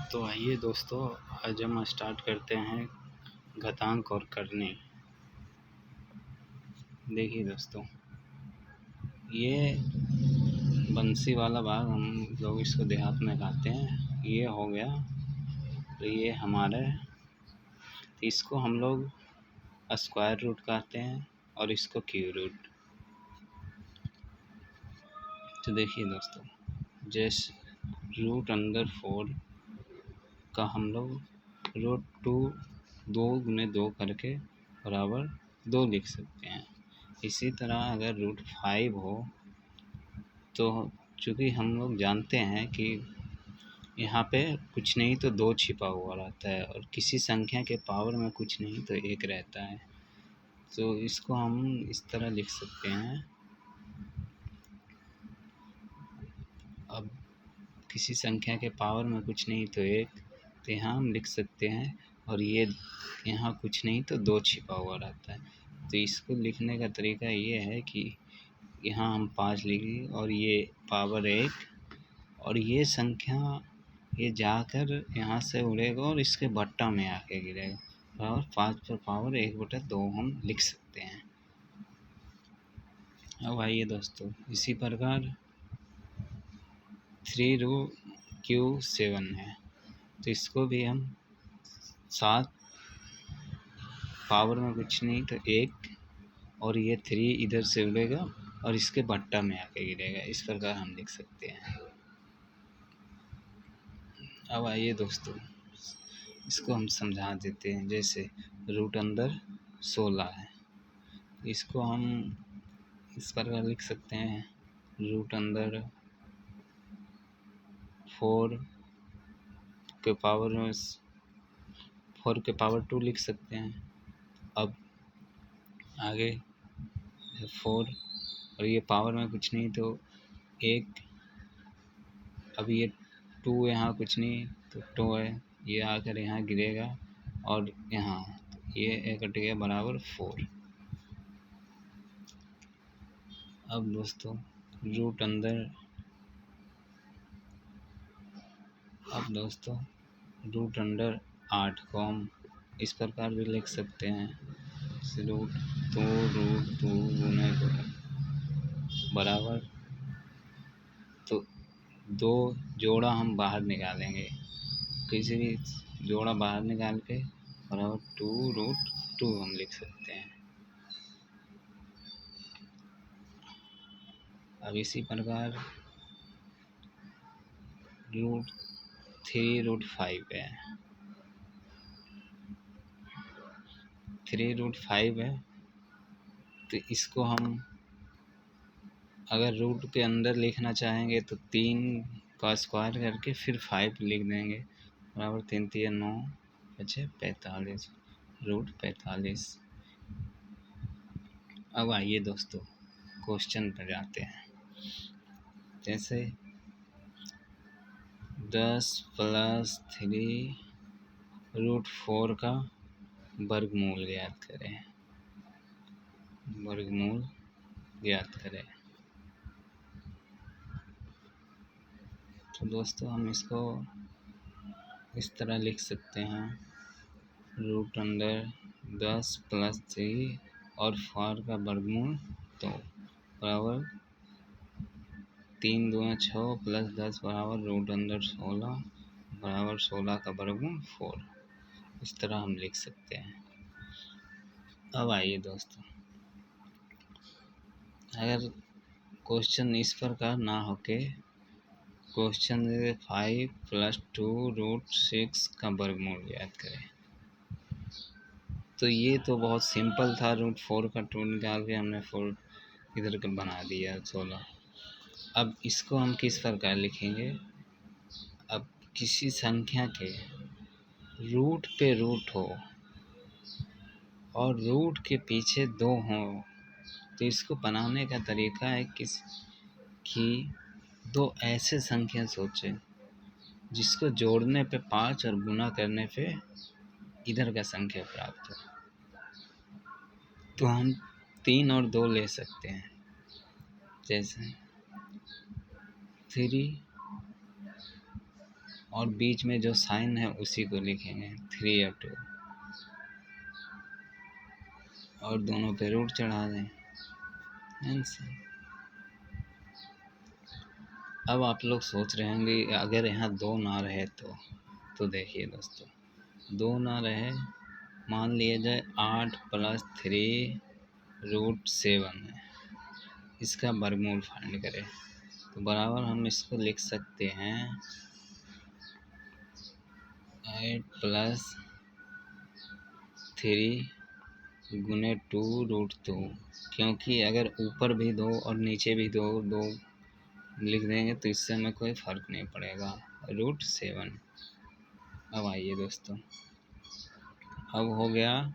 तो आइए दोस्तों, आज हम स्टार्ट करते हैं घातांक और करने। देखिए दोस्तों, ये बंसी वाला भाग हम लोग इसको देहात में गाते हैं। ये हो गया, तो ये हमारे, इसको हम लोग स्क्वायर रूट कहते हैं और इसको क्यूब रूट। तो देखिए दोस्तों, जैसे √4 का हम लोग √2 2 करके बराबर 2 लिख सकते हैं। इसी तरह अगर √5 हो तो चूँकि हम लोग जानते हैं कि यहाँ पे कुछ नहीं तो 2 छिपा हुआ रहता है और किसी संख्या के पावर में कुछ नहीं तो 1 रहता है, तो इसको हम इस तरह लिख सकते हैं। अब किसी संख्या के पावर में कुछ नहीं तो 1, तो यहाँ हम लिख सकते हैं, और ये यहाँ कुछ नहीं तो 2 छिपा हुआ रहता है। तो इसको लिखने का तरीका ये है कि यहाँ हम 5 लिखेंगे और ये पावर 1, और ये संख्या ये जाकर यहाँ से उड़ेगा और इसके भट्टा में आके गिरेगा, और 5 पर पावर 1/2 हम लिख सकते हैं। अब आइए दोस्तों, इसी प्रकार 3√7 है, तो इसको भी हम 7 पावर में कुछ नहीं तो 1, और ये 3 इधर से उड़ेगा और इसके भट्टा में आके गिरेगा। इस प्रकार हम लिख सकते हैं। अब आइए दोस्तों, इसको हम समझा देते हैं। जैसे √16 है, इसको हम इस प्रकार लिख सकते हैं। √4 के पावर में 4 के पावर 2 लिख सकते हैं। अब आगे 4 और ये पावर में कुछ नहीं तो 1, अब ये 2 यहाँ कुछ नहीं तो 2 है, ये आकर यहाँ गिरेगा और यहाँ ये कट गया बराबर 4। अब दोस्तों √8 को हम इस प्रकार भी लिख सकते हैं। √2 गुने 2 बराबर, तो 2 जोड़ा हम बाहर निकालेंगे, किसी भी जोड़ा बाहर निकाल के बराबर 2√2 हम लिख सकते हैं। अब इसी प्रकार 3√5 है, 3√5 है, तो इसको हम अगर रूट के अंदर लिखना चाहेंगे तो 3 का स्क्वायर करके फिर 5 लिख देंगे, बराबर 3 3 9 5 45 √45। अब आइए दोस्तों, क्वेश्चन पर जाते हैं। जैसे 10 + 3√4 का वर्गमूल ज्ञात करें। तो दोस्तों, हम इसको इस तरह लिख सकते हैं। √10 + 3 और 4 का वर्गमूल 2 बराबर 3 दूना 6 + 10 बराबर √16 बराबर 16 का वर्गमूल 4। इस तरह हम लिख सकते हैं। अब आइए दोस्तों, अगर क्वेश्चन इस प्रकार ना होके क्वेश्चन 5 + 2√6 का वर्गमूल ज्ञात करें, तो ये तो बहुत सिंपल था। √4 का 2 निकाल के हमने 4 इधर का बना दिया 16। अब इसको हम किस प्रकार लिखेंगे? अब किसी संख्या के रूट पे रूट हो और रूट के पीछे 2 हों, तो इसको बनाने का तरीका है कि 2 ऐसे संख्या सोचें जिसको जोड़ने पे 5 और गुना करने पे इधर का संख्या प्राप्त हो। तो हम 3 और 2 ले सकते हैं। जैसे 3 और बीच में जो साइन है उसी को लिखेंगे 3 या 2 और दोनों पे रूट चढ़ा दें आंसर। अब आप लोग सोच रहे होंगे अगर यहाँ 2 ना रहे तो देखिए दोस्तों 2 ना रहे, मान लिया जाए 8 + 3 √7 है, इसका वर्गमूल फाइंड करें तो बराबर हम इसको लिख सकते हैं 8 + 3 × 2√2, क्योंकि अगर ऊपर भी 2 और नीचे भी 2 लिख देंगे तो इससे हमें कोई फ़र्क नहीं पड़ेगा √7। अब आइए दोस्तों, अब हो गया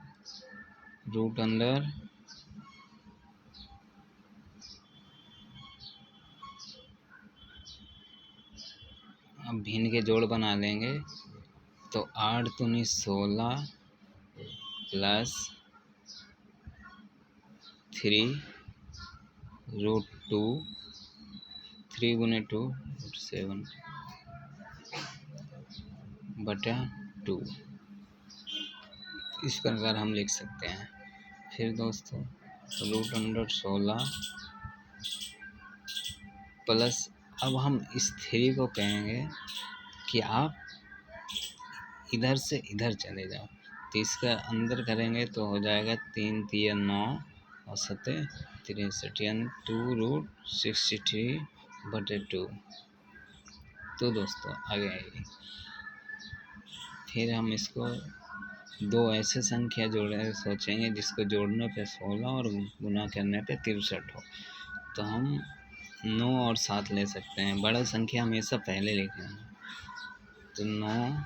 रूट अंडर अब भिन्न के जोड़ बना लेंगे तो 8 दूनी 16 + 3 √2 3 × 2 √7 बटा 2, इस प्रकार हम लिख सकते हैं। फिर दोस्तों √16 प्लस, अब हम इस 3 को कहेंगे कि आप इधर से इधर चले जाओ, तो इसका अंदर करेंगे तो हो जाएगा 3 × 3 = 9 और 7 × 63 यानी 2√63/2। तो दोस्तों आगे आइए, फिर हम इसको 2 ऐसे संख्या जोड़े सोचेंगे जिसको जोड़ने पे 16 और गुना करने पे 63 हो, तो हम 9 और 7 ले सकते हैं। बड़ा संख्या हमेशा पहले लिखेंगे, तो 9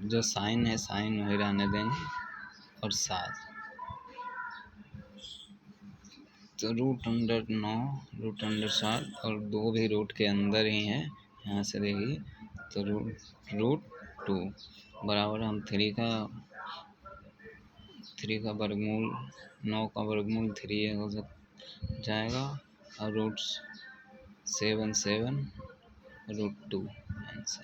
जो साइन है साइन वही रहने देंगे और 7 तो √9 √7 और 2 भी रूट के अंदर ही है, यहाँ से देखिए तो √2 बराबर हम 3 का वर्गमूल 9 का वर्गमूल 3 हो जाएगा और √7 √2 आंसर।